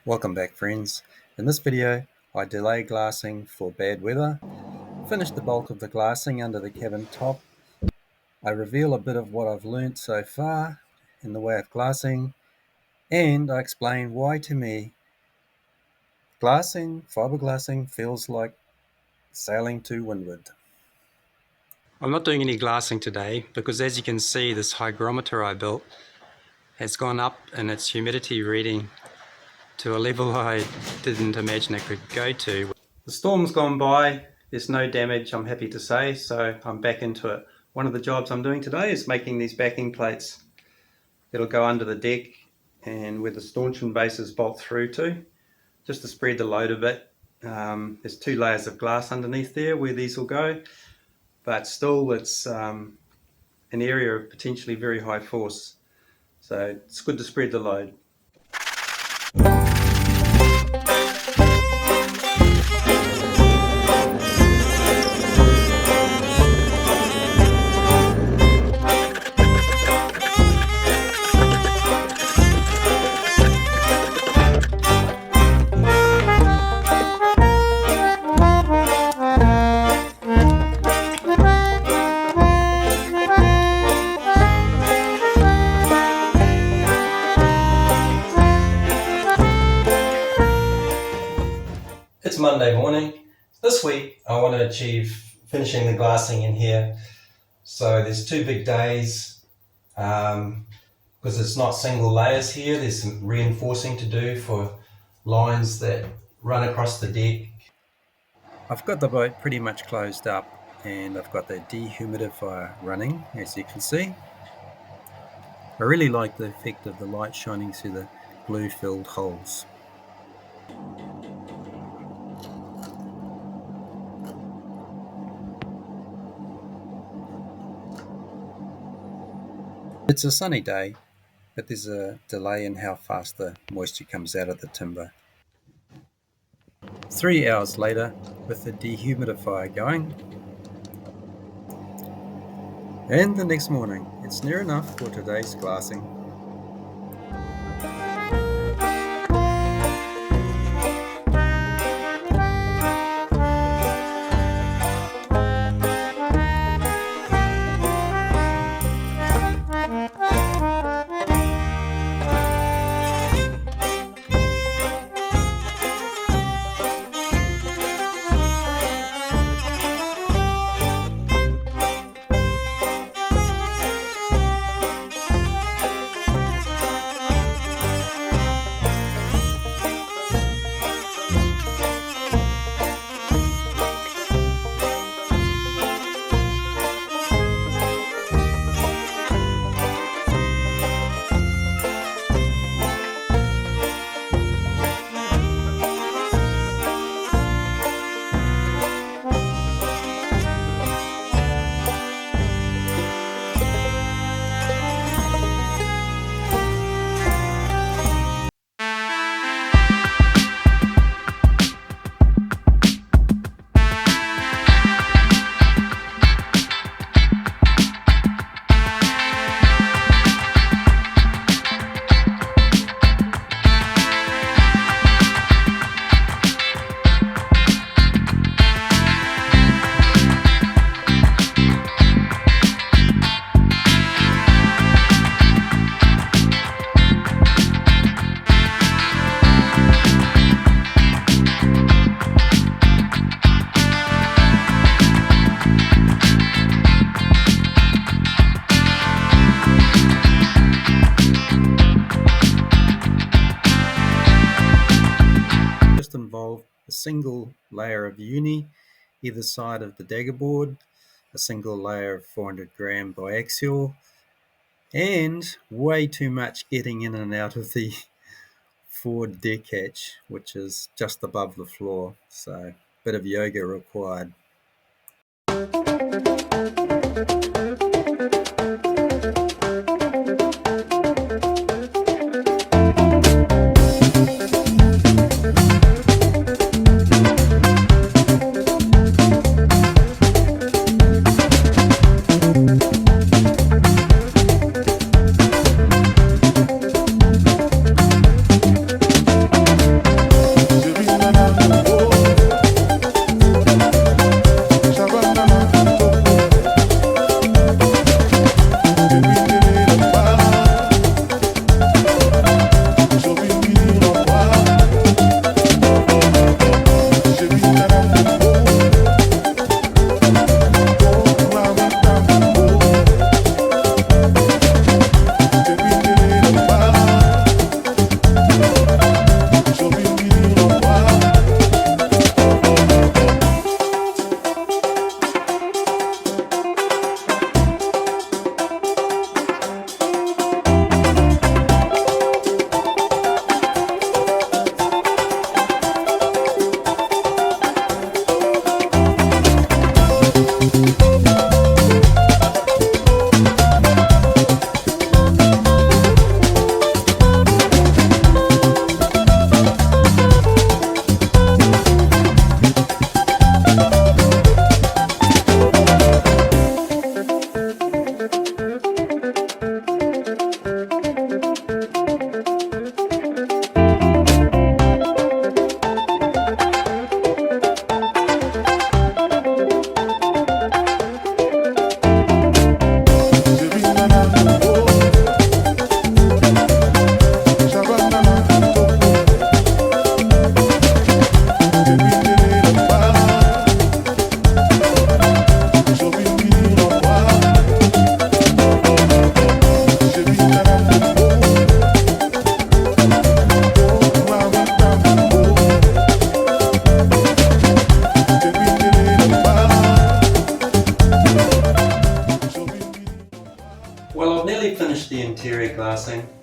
Welcome back, friends. In this video I delay glassing for bad weather, finish the bulk of the glassing under the cabin top, I reveal a bit of what I've learnt so far in the way of glassing, and I explain why to me fiberglassing feels like sailing to windward. I'm not doing any glassing today because, as you can see, this hygrometer I built has gone up in its humidity reading to a level I didn't imagine it could go to. The storm's gone by, there's no damage, I'm happy to say, so I'm back into it. One of the jobs I'm doing today is making these backing plates that'll go under the deck and where the stanchion bases bolt through to, just to spread the load a bit. There's 2 layers of glass underneath there where these will go, but still it's an area of potentially very high force, so it's good to spread the load. It's Monday morning. This week I want to achieve finishing the glassing in here. So there's 2 big days because it's not single layers here. There's some reinforcing to do for lines that run across the deck. I've got the boat pretty much closed up and I've got the dehumidifier running, as you can see. I really like the effect of the light shining through the glue-filled holes. It's a sunny day, but there's a delay in how fast the moisture comes out of the timber. 3 hours later, with the dehumidifier going, and the next morning, it's near enough for today's glassing. Involve a single layer of uni either side of the dagger board, a single layer of 400 gram biaxial, and way too much getting in and out of the forward deck hatch, which is just above the floor, so a bit of yoga required.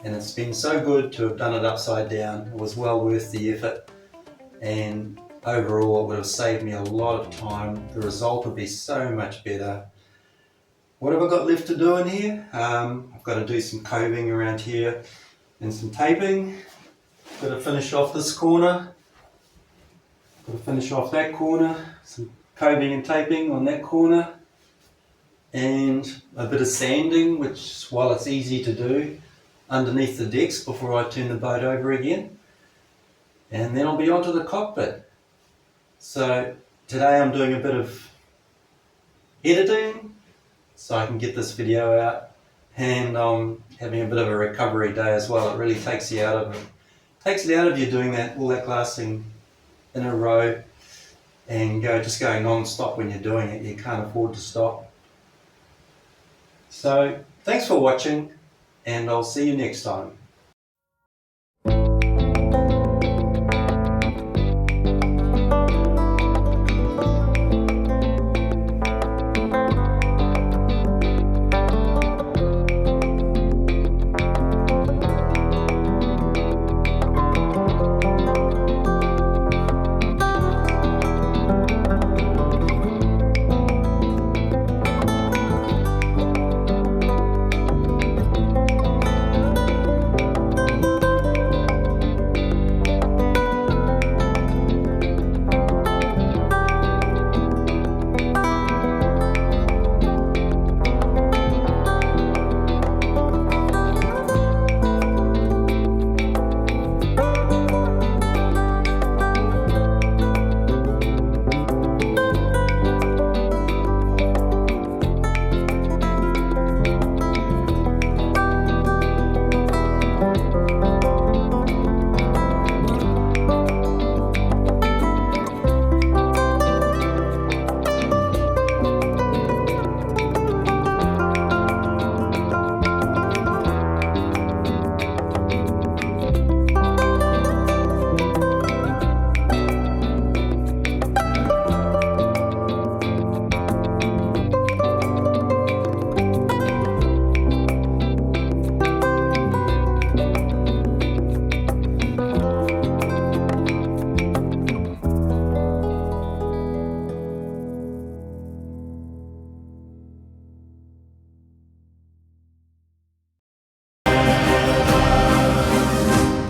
and it's been so good to have done it upside down. It was well worth the effort, and overall it would have saved me a lot of time. The result would be so much better. What have I got left to do in here? I've got to do some coving around here and some taping. Got to finish off this corner. Got to finish off that corner. Some coving and taping on that corner. And a bit of sanding, which, while it's easy to do, underneath the decks before I turn the boat over again. And then I'll be onto the cockpit. So today I'm doing a bit of editing so I can get this video out, and I'm having a bit of a recovery day as well. It really takes you out of it. Takes it out of you doing all that glassing in a row and just going non-stop when you're doing it. You can't afford to stop. So thanks for watching, and I'll see you next time.